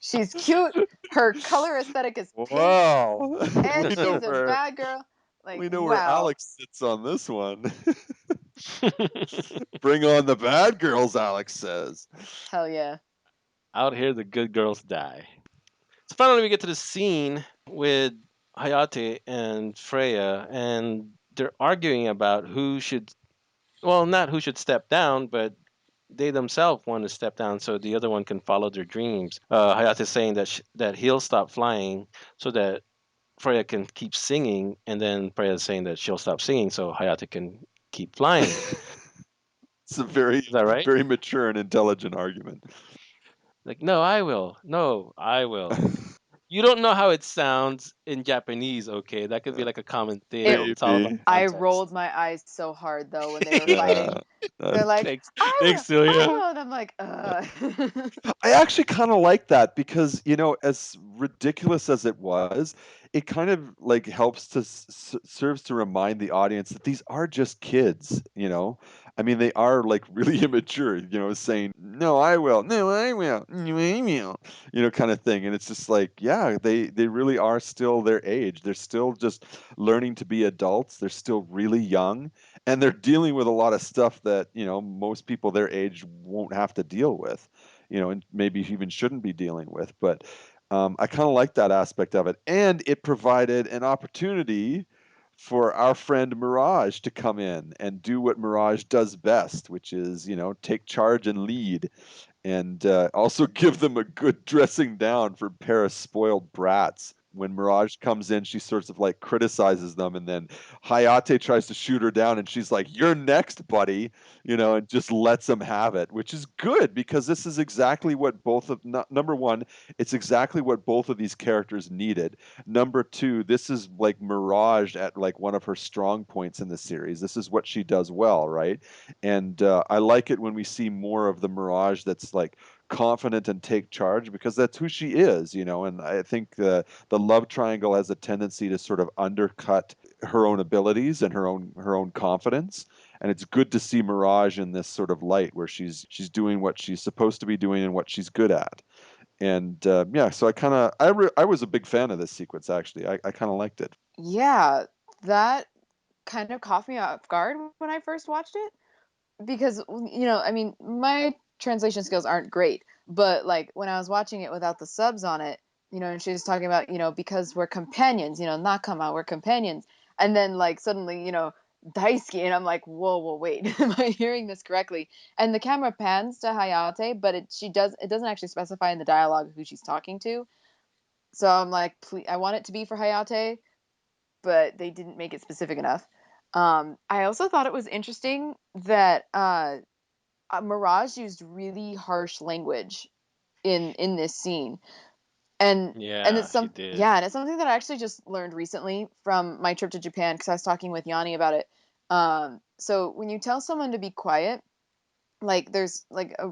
She's cute. Her color aesthetic is pink, Wow. and we know she's a where bad girl. Like, we know where wow. Alex sits on this one. Bring on the bad girls, Alex says. Hell yeah. Out here, the good girls die. So finally, we get to the scene with Hayate and Freya, and they're arguing about who should, well, not who should step down, but they themselves want to step down so the other one can follow their dreams. Hayate's saying that he'll stop flying so that Freya can keep singing, and then Freya's saying that she'll stop singing so Hayate can keep flying. It's a very, Is that right? very mature and intelligent argument. Like, no, I will. No, I will. You don't know how it sounds in Japanese, okay? That could be Uh, like a common thing. It It's all about maybe. I rolled context. my eyes so hard though when they were Yeah. fighting. They're like, Thanks, I thanks, will, I Celia. will, and I'm like, I actually kind of like that because, as ridiculous as it was, it kind of like helps to serves to remind the audience that these are just kids. I mean, they are like really immature, saying, no, I will, no, I will, no, I will, kind of thing. And it's just like, yeah, they really are still their age. They're still just learning to be adults. They're still really young and they're dealing with a lot of stuff that, most people their age won't have to deal with, and maybe even shouldn't be dealing with. But I kind of like that aspect of it. And it provided an opportunity for our friend Mirage to come in and do what Mirage does best, which is, take charge and lead and also give them a good dressing down for a pair of spoiled brats. When Mirage comes in, she sort of like criticizes them, and then Hayate tries to shoot her down, and she's like, "You're next, buddy," and just lets them have it, which is good because this is exactly what both of number one, it's exactly what both of these characters needed. Number two, this is like Mirage at like one of her strong points in the series. This is what she does well, right? And I like it when we see more of the Mirage that's like confident and take charge because that's who she is, And I think the love triangle has a tendency to sort of undercut her own abilities and her own confidence. And it's good to see Mirage in this sort of light where she's doing what she's supposed to be doing and what she's good at. And yeah, so I was a big fan of this sequence actually. I kind of liked it. yeah, that kind of caught me off guard when I first watched it because I mean, my translation skills aren't great, but like when I was watching it without the subs on it, and she was talking about, because we're companions, nakama, we're companions, and then like suddenly, Daisuke, and I'm like, whoa, whoa, wait, am I hearing this correctly? And the camera pans to Hayate, but it doesn't actually specify in the dialogue who she's talking to. So I'm like, please, I want it to be for Hayate, but they didn't make it specific enough. I also thought it was interesting that Mirage used really harsh language in this scene, and Yeah, it's she some did. yeah, and it's something that I actually just learned recently from my trip to Japan because I was talking with Yanni about it. So when you tell someone to be quiet, like there's like a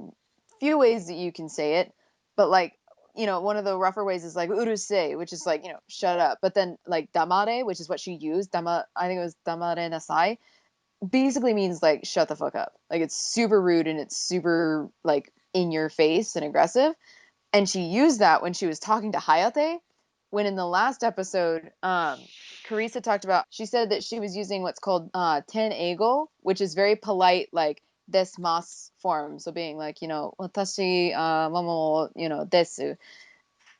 few ways that you can say it, but like one of the rougher ways is like urusei, which is like shut up. But then like damare, which is what she used, I think it was damare nasai, basically means like shut the fuck up. Like it's super rude and it's super like in your face and aggressive. And she used that when she was talking to Hayate. When in the last episode, Carissa talked about, she said that she was using what's called ten ego, which is very polite, like desmas form. So being like, watashi mamo, desu.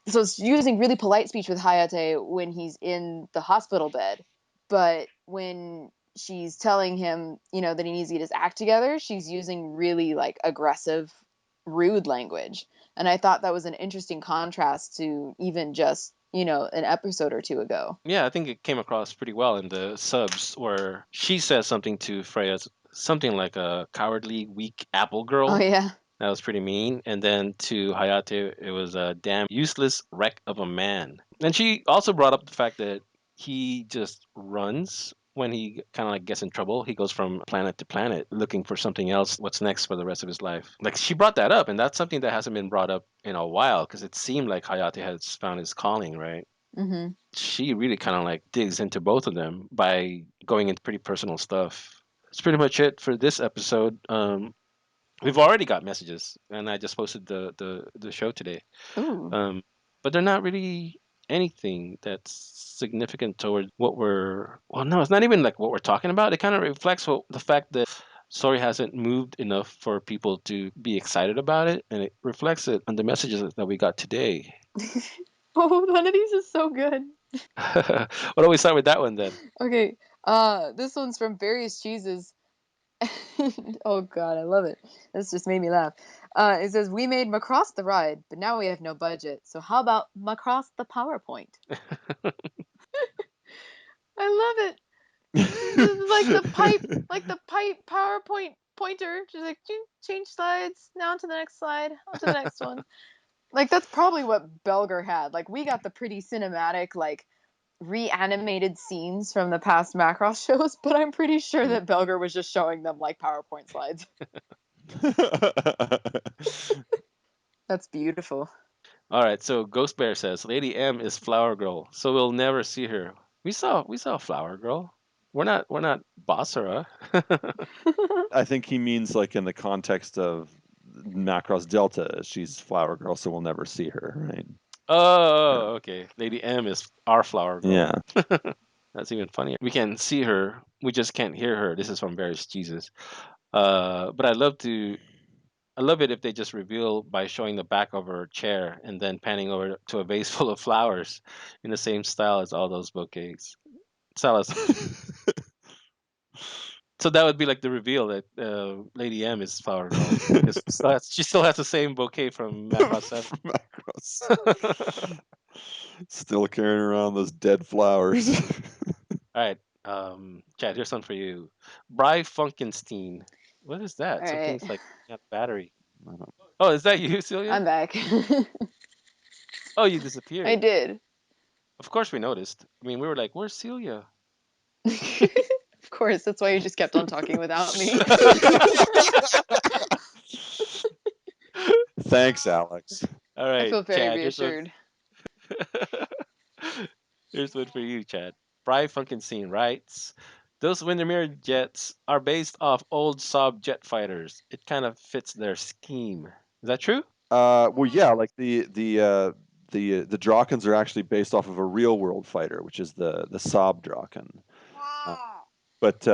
So it's using really polite speech with Hayate when he's in the hospital bed. But when she's telling him, that he needs to get his act together, she's using really like aggressive, rude language. And I thought that was an interesting contrast to even just, an episode or two ago. Yeah, I think it came across pretty well in the subs where she says something to Freya, something like a cowardly, weak apple Oh, girl. yeah. That was pretty mean. And then to Hayate, it was a damn useless wreck of a man. And she also brought up the fact that he just runs when he kind of like gets in trouble. He goes from planet to planet looking for something else, what's next for the rest of his life. Like she brought that up, and that's something that hasn't been brought up in a while because it seemed like Hayate has found his calling, right? Mm-hmm. She really kind of like digs into both of them by going into pretty personal stuff. That's pretty much it for this episode. We've already got messages, and I just posted the show today. Ooh. Um, but they're not really anything that's significant toward what we're. Well, no, it's not even like what we're talking about. It kind of reflects the fact that story hasn't moved enough for people to be excited about it, and it reflects it on the messages that we got today. Oh, one of these is so good. Why don't we start with that one then? Okay. This one's from Various Cheeses. Oh god, I love it. This just made me laugh. It says we made Macross the ride, but now we have no budget. So how about Macross the PowerPoint? I love it. This is like the pipe PowerPoint pointer. Just like change slides. Now on to the next slide. On to the next one. Like that's probably what Belger had. Like we got the pretty cinematic, like reanimated scenes from the past Macross shows, but I'm pretty sure Yeah. that Belger was just showing them like PowerPoint slides. That's beautiful. All right, so Ghost Bear says Lady M is Flower Girl, so we'll never see her. We saw Flower Girl. We're not Basara. I think he means like in the context of Macross Delta, she's Flower Girl, so we'll never see her, right? Yeah. Oh, okay. Lady M is our Flower Girl. Yeah. That's even funnier. We can see her, we just can't hear her. This is from Various Cheeses. But I love it if they just reveal by showing the back of her chair and then panning over to a vase full of flowers in the same style as all those bouquets. Salas. So that would be like the reveal that Lady M is Flower Girl because she still has the same bouquet from Macross 7. From Macross. Still carrying around those dead flowers. All right, Chad, here's something for you. Bry Funkenstein. What is that? All right. Something's like got battery. Oh, is that you, Celia? I'm back. Oh, you I disappeared. did. Of course we noticed. I mean, we were like, "Where's Celia?" Of course, that's why you just kept on talking without me. Thanks, Alex. All I right, feel very Chad. Here's one. reassured. Here's one for you, Chad. Bry Funkenstein writes, "Those Windermere jets are based off old Saab jet fighters. It kind of fits their scheme. Is that true?" Well, yeah, like the Drakens are actually based off of a real world fighter, which is the Saab Draken. Uh, but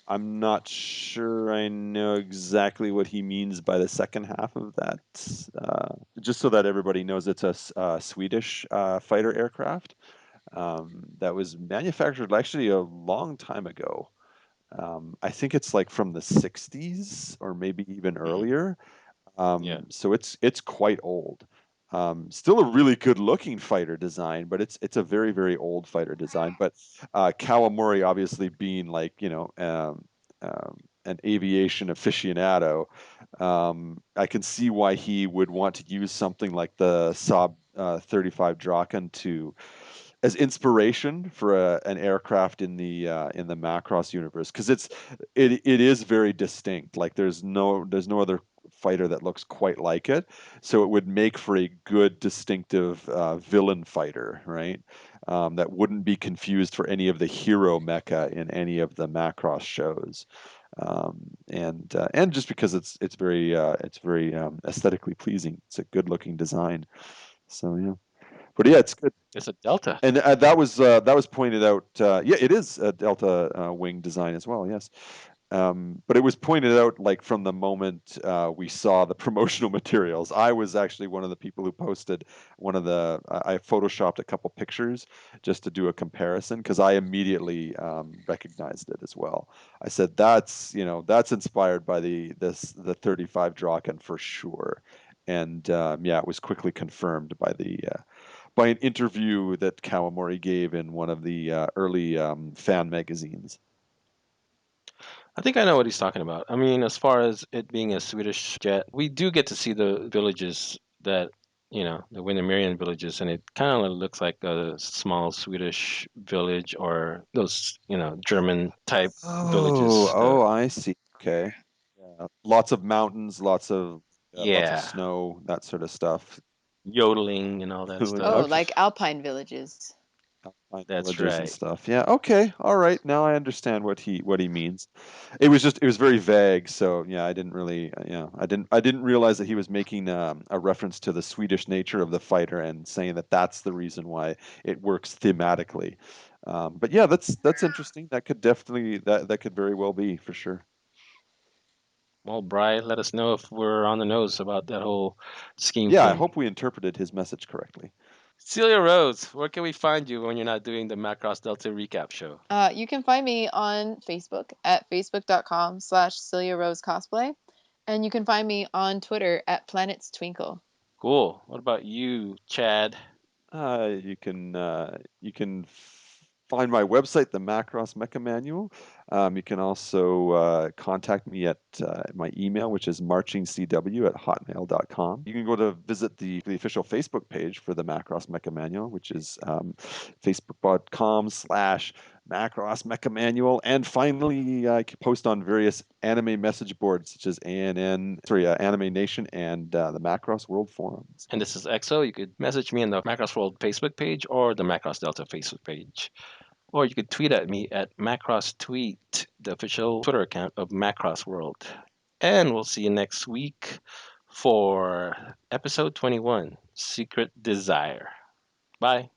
I'm not sure I know exactly what he means by the second half of that. Just so that everybody knows, it's a Swedish fighter aircraft that was manufactured actually a long time ago. I think it's like from the 60s or maybe even Hmm. earlier. Yeah. So it's quite old. Still a really good looking fighter design, but it's a very very old fighter design. But Kawamori obviously being like an aviation aficionado, I can see why he would want to use something like the Saab 35 Draken to as inspiration for an aircraft in the Macross universe because it is very distinct. Like there's no other fighter that looks quite like it, so it would make for a good distinctive villain fighter, right? That wouldn't be confused for any of the hero mecha in any of the Macross shows. And just because it's very aesthetically pleasing. It's a good looking design. So yeah, but yeah, it's good. It's a Delta. And that was pointed out. Yeah, it is a Delta wing design as well. Yes, but it was pointed out like from the moment we saw the promotional materials. I was actually one of the people who posted one of the. I photoshopped a couple pictures just to do a comparison because I immediately recognized it as well. I said that's inspired by the 35 Draken for sure. And yeah, it was quickly confirmed by an interview that Kawamori gave in one of the early fan magazines. I think I know what he's talking about. I mean, as far as it being a Swedish jet, we do get to see the villages that, the Windermerian villages, and it kind of looks like a small Swedish village or those, German type Oh, villages. oh, I see. Okay. Yeah. Lots of mountains, lots of Yeah, snow, that sort of stuff. yodeling and all that Oh, stuff. Okay. like Alpine villages. Alpine That's villages and right. stuff. Yeah. Okay. All right. Now I understand what he means. It was very vague. So yeah, I didn't really I didn't realize that he was making a reference to the Swedish nature of the fighter and saying that that's the reason why it works thematically. But yeah, that's interesting. That could very well be for sure. Well, Bry, let us know if we're on the nose about that whole scheme Yeah, I thing. hope we interpreted his message correctly. Celia Rose, where can we find you when you're not doing the Macross Delta recap show? You can find me on Facebook at facebook.com/Celia Rose Cosplay. And you can find me on Twitter at Planets Twinkle. Cool. What about you, Chad? You can find my website, the Macross Mecha Manual. You can also contact me at my email, which is marchingcw@hotmail.com. You can go to visit the official Facebook page for the Macross Mecha Manual, which is facebook.com/Macross Mecha Manual. And finally, I can post on various anime message boards such as Anime Nation and the Macross World Forums. And this is EXO. You could message me on the Macross World Facebook page or the Macross Delta Facebook page. Or you could tweet at me at Macross Tweet, the official Twitter account of Macross World. And we'll see you next week for episode 21, Secret Desire. Bye.